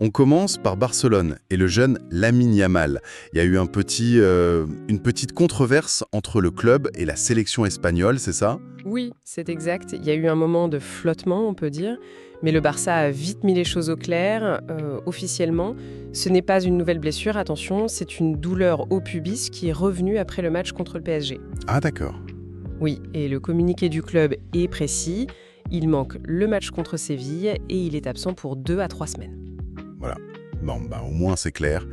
On commence par Barcelone et le jeune Lamine Yamal. Il y a eu une petite controverse entre le club et la sélection espagnole, c'est ça? Oui, c'est exact. Il y a eu un moment de flottement, on peut dire. Mais le Barça a vite mis les choses au clair. Officiellement, ce n'est pas une nouvelle blessure, attention, c'est une douleur au pubis qui est revenue après le match contre le PSG. Ah d'accord. Oui, et le communiqué du club est précis. Il manque le match contre Séville et il est absent pour 2 à 3 semaines. Voilà. Bon, au moins c'est clair.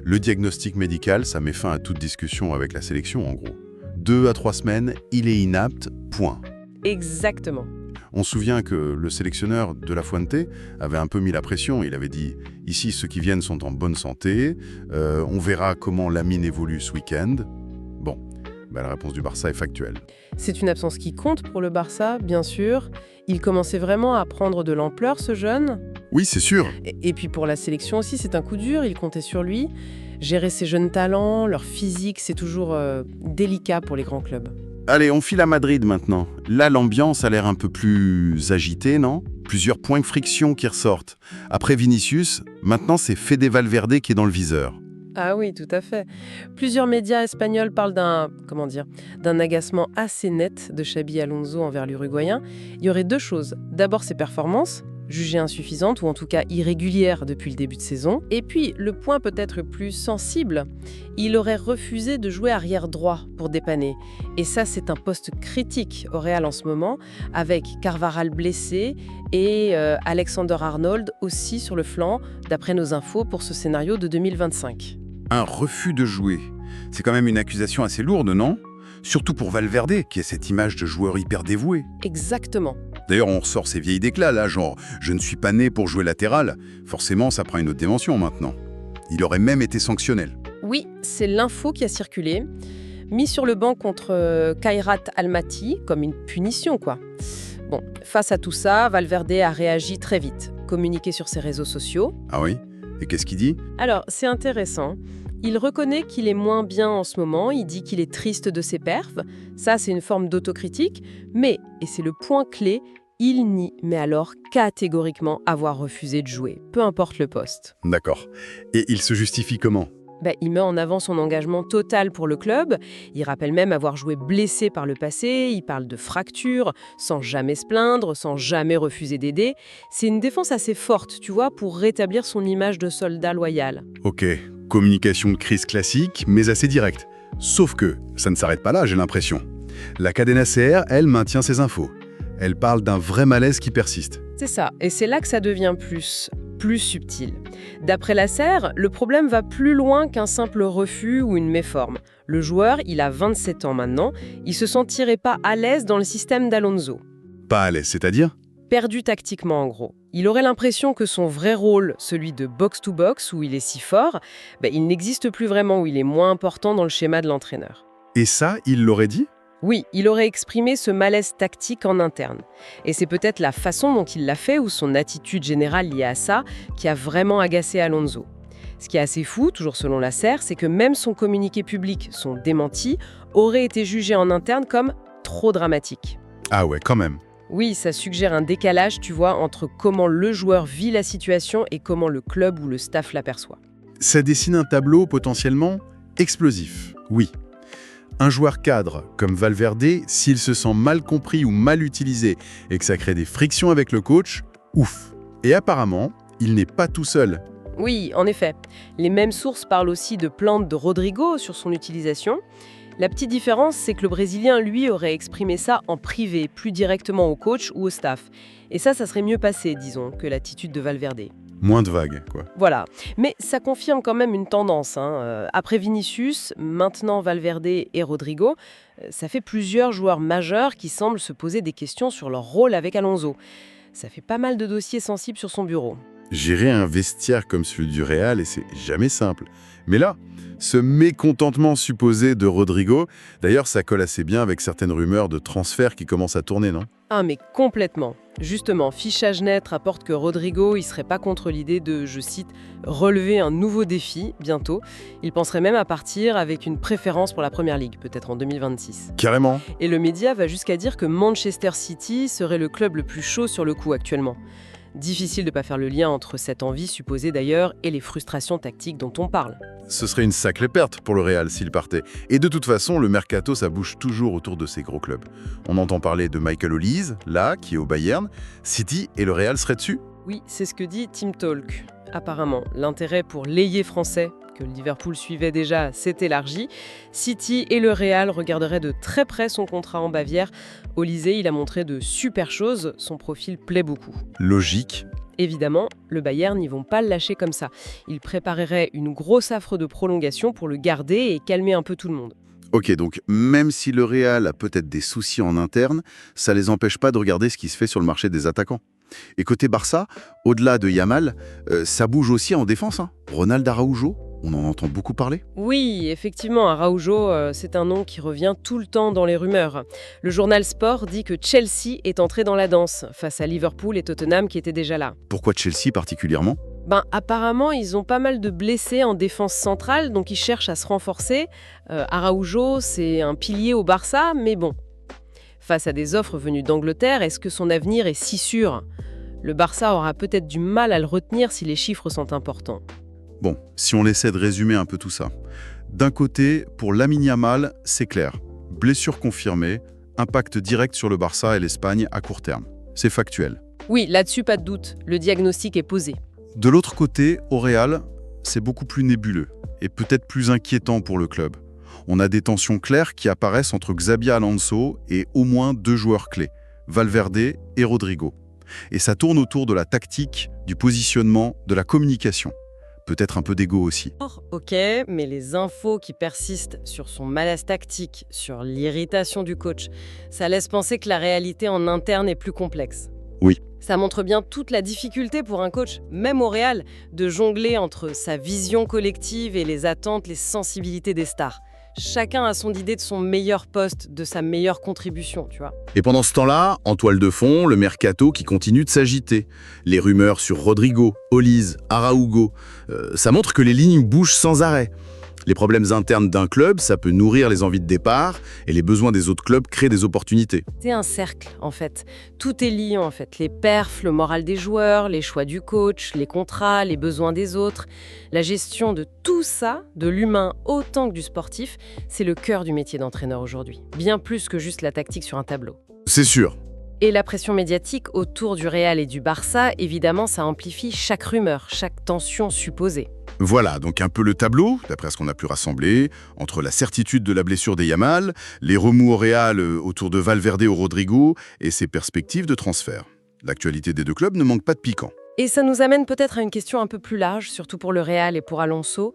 Le diagnostic médical, ça met fin à toute discussion avec la sélection en gros. 2 à 3 semaines, il est inapte, point. Exactement. On se souvient que le sélectionneur de la Fuente avait un peu mis la pression. Il avait dit « Ici, ceux qui viennent sont en bonne santé. On verra comment Lamine évolue ce week-end. » Bon, la réponse du Barça est factuelle. C'est une absence qui compte pour le Barça, bien sûr. Il commençait vraiment à prendre de l'ampleur, ce jeune. Oui, c'est sûr. Et puis pour la sélection aussi, c'est un coup dur, il comptait sur lui. Gérer ces jeunes talents, leur physique, c'est toujours délicat pour les grands clubs. Allez, on file à Madrid maintenant. Là, l'ambiance a l'air un peu plus agitée, non? Plusieurs points de friction qui ressortent. Après Vinicius, maintenant c'est Fede Valverde qui est dans le viseur. Ah oui, tout à fait. Plusieurs médias espagnols parlent d'un agacement assez net de Xabi Alonso envers l'Uruguayen. Il y aurait 2 choses. D'abord ses performances, jugées insuffisantes ou en tout cas irrégulières depuis le début de saison. Et puis, le point peut-être plus sensible, il aurait refusé de jouer arrière droit pour dépanner. Et ça, c'est un poste critique au Real en ce moment, avec Carvajal blessé et Alexander Arnold aussi sur le flanc, d'après nos infos pour ce scénario de 2025. Un refus de jouer. C'est quand même une accusation assez lourde, non? Surtout pour Valverde, qui a cette image de joueur hyper dévoué. Exactement. D'ailleurs, on ressort ces vieilles déclats, là, genre « je ne suis pas né pour jouer latéral ». Forcément, ça prend une autre dimension maintenant. Il aurait même été sanctionnel. Oui, c'est l'info qui a circulé. Mis sur le banc contre Kairat Almaty, comme une punition, quoi. Bon, face à tout ça, Valverde a réagi très vite, communiqué sur ses réseaux sociaux. Ah oui? Et qu'est-ce qu'il dit? Alors, c'est intéressant. Il reconnaît qu'il est moins bien en ce moment, il dit qu'il est triste de ses perfs. Ça, c'est une forme d'autocritique. Mais, et c'est le point clé, il nie, mais alors catégoriquement, avoir refusé de jouer, peu importe le poste. D'accord. Et il se justifie comment? Il met en avant son engagement total pour le club. Il rappelle même avoir joué blessé par le passé. Il parle de fractures, sans jamais se plaindre, sans jamais refuser d'aider. C'est une défense assez forte, tu vois, pour rétablir son image de soldat loyal. Ok, communication de crise classique, mais assez directe. Sauf que ça ne s'arrête pas là, j'ai l'impression. La Cadena CR, elle, maintient ses infos. Elle parle d'un vrai malaise qui persiste. C'est ça, et c'est là que ça devient plus subtil. D'après la SER, le problème va plus loin qu'un simple refus ou une méforme. Le joueur, il a 27 ans maintenant, il se sentirait pas à l'aise dans le système d'Alonso. Pas à l'aise, c'est-à-dire? Perdu tactiquement en gros. Il aurait l'impression que son vrai rôle, celui de box-to-box, où il est si fort, il n'existe plus vraiment, où il est moins important dans le schéma de l'entraîneur. Et ça, il l'aurait dit? Oui, il aurait exprimé ce malaise tactique en interne. Et c'est peut-être la façon dont il l'a fait ou son attitude générale liée à ça qui a vraiment agacé Alonso. Ce qui est assez fou, toujours selon la SER, c'est que même son communiqué public, son démenti, aurait été jugé en interne comme trop dramatique. Ah ouais, quand même. Oui, ça suggère un décalage, tu vois, entre comment le joueur vit la situation et comment le club ou le staff l'aperçoit. Ça dessine un tableau potentiellement explosif, oui. Un joueur cadre comme Valverde, s'il se sent mal compris ou mal utilisé et que ça crée des frictions avec le coach, ouf. Et apparemment, il n'est pas tout seul. Oui, en effet. Les mêmes sources parlent aussi de plaintes de Rodrigo sur son utilisation. La petite différence, c'est que le Brésilien, lui, aurait exprimé ça en privé, plus directement au coach ou au staff. Et ça serait mieux passé, disons, que l'attitude de Valverde. Moins de vagues, quoi. Voilà. Mais ça confirme quand même une tendance. Après Vinicius, maintenant Valverde et Rodrigo, ça fait plusieurs joueurs majeurs qui semblent se poser des questions sur leur rôle avec Alonso. Ça fait pas mal de dossiers sensibles sur son bureau. Gérer un vestiaire comme celui du Real, et c'est jamais simple. Mais là, ce mécontentement supposé de Rodrigo, d'ailleurs ça colle assez bien avec certaines rumeurs de transfert qui commencent à tourner, non? Ah mais complètement. Justement, Fichage Net rapporte que Rodrigo, il serait pas contre l'idée de, je cite, relever un nouveau défi bientôt. Il penserait même à partir avec une préférence pour la Première Ligue, peut-être en 2026. Carrément. Et le média va jusqu'à dire que Manchester City serait le club le plus chaud sur le coup actuellement. Difficile de ne pas faire le lien entre cette envie supposée d'ailleurs et les frustrations tactiques dont on parle. Ce serait une sacrée perte pour le Real s'il partait. Et de toute façon, le mercato, ça bouge toujours autour de ces gros clubs. On entend parler de Michael Olise, là, qui est au Bayern. City et le Real seraient dessus? Oui, c'est ce que dit Team Talk. Apparemment, l'intérêt pour l'ailier français, que le Liverpool suivait déjà, s'est élargi. City et le Real regarderaient de très près son contrat en Bavière. Olise, il a montré de super choses, son profil plaît beaucoup. Logique. Évidemment, le Bayern n'y vont pas le lâcher comme ça. Ils prépareraient une grosse affre de prolongation pour le garder et calmer un peu tout le monde. Ok, donc même si le Real a peut-être des soucis en interne, ça les empêche pas de regarder ce qui se fait sur le marché des attaquants. Et côté Barça, au-delà de Yamal, ça bouge aussi en défense. Ronald Araujo, on en entend beaucoup parler. Oui, effectivement, Araujo, c'est un nom qui revient tout le temps dans les rumeurs. Le journal Sport dit que Chelsea est entré dans la danse, face à Liverpool et Tottenham qui étaient déjà là. Pourquoi Chelsea particulièrement? Apparemment, ils ont pas mal de blessés en défense centrale, donc ils cherchent à se renforcer. Araujo, c'est un pilier au Barça, mais bon. Face à des offres venues d'Angleterre, est-ce que son avenir est si sûr? Le Barça aura peut-être du mal à le retenir si les chiffres sont importants. Bon, si on essaie de résumer un peu tout ça. D'un côté, pour Lamine Yamal, c'est clair. Blessure confirmée, impact direct sur le Barça et l'Espagne à court terme. C'est factuel. Oui, là-dessus, pas de doute. Le diagnostic est posé. De l'autre côté, au Real, c'est beaucoup plus nébuleux et peut-être plus inquiétant pour le club. On a des tensions claires qui apparaissent entre Xabi Alonso et au moins 2 joueurs clés, Valverde et Rodrigo. Et ça tourne autour de la tactique, du positionnement, de la communication. Peut-être un peu d'ego aussi. Ok, mais les infos qui persistent sur son malaise tactique, sur l'irritation du coach, ça laisse penser que la réalité en interne est plus complexe. Oui. Ça montre bien toute la difficulté pour un coach, même au Real, de jongler entre sa vision collective et les attentes, les sensibilités des stars. Chacun a son idée de son meilleur poste, de sa meilleure contribution, tu vois. Et pendant ce temps-là, en toile de fond, le mercato qui continue de s'agiter. Les rumeurs sur Rodrigo, Olise, Araujo, ça montre que les lignes bougent sans arrêt. Les problèmes internes d'un club, ça peut nourrir les envies de départ, et les besoins des autres clubs créent des opportunités. C'est un cercle, en fait. Tout est lié, en fait. Les perfs, le moral des joueurs, les choix du coach, les contrats, les besoins des autres. La gestion de tout ça, de l'humain autant que du sportif, c'est le cœur du métier d'entraîneur aujourd'hui. Bien plus que juste la tactique sur un tableau. C'est sûr. Et la pression médiatique autour du Real et du Barça, évidemment, ça amplifie chaque rumeur, chaque tension supposée. Voilà, donc un peu le tableau, d'après ce qu'on a pu rassembler, entre la certitude de la blessure des Yamal, les remous au Real autour de Valverde ou Rodrigo, et ses perspectives de transfert. L'actualité des 2 clubs ne manque pas de piquant. Et ça nous amène peut-être à une question un peu plus large, surtout pour le Real et pour Alonso.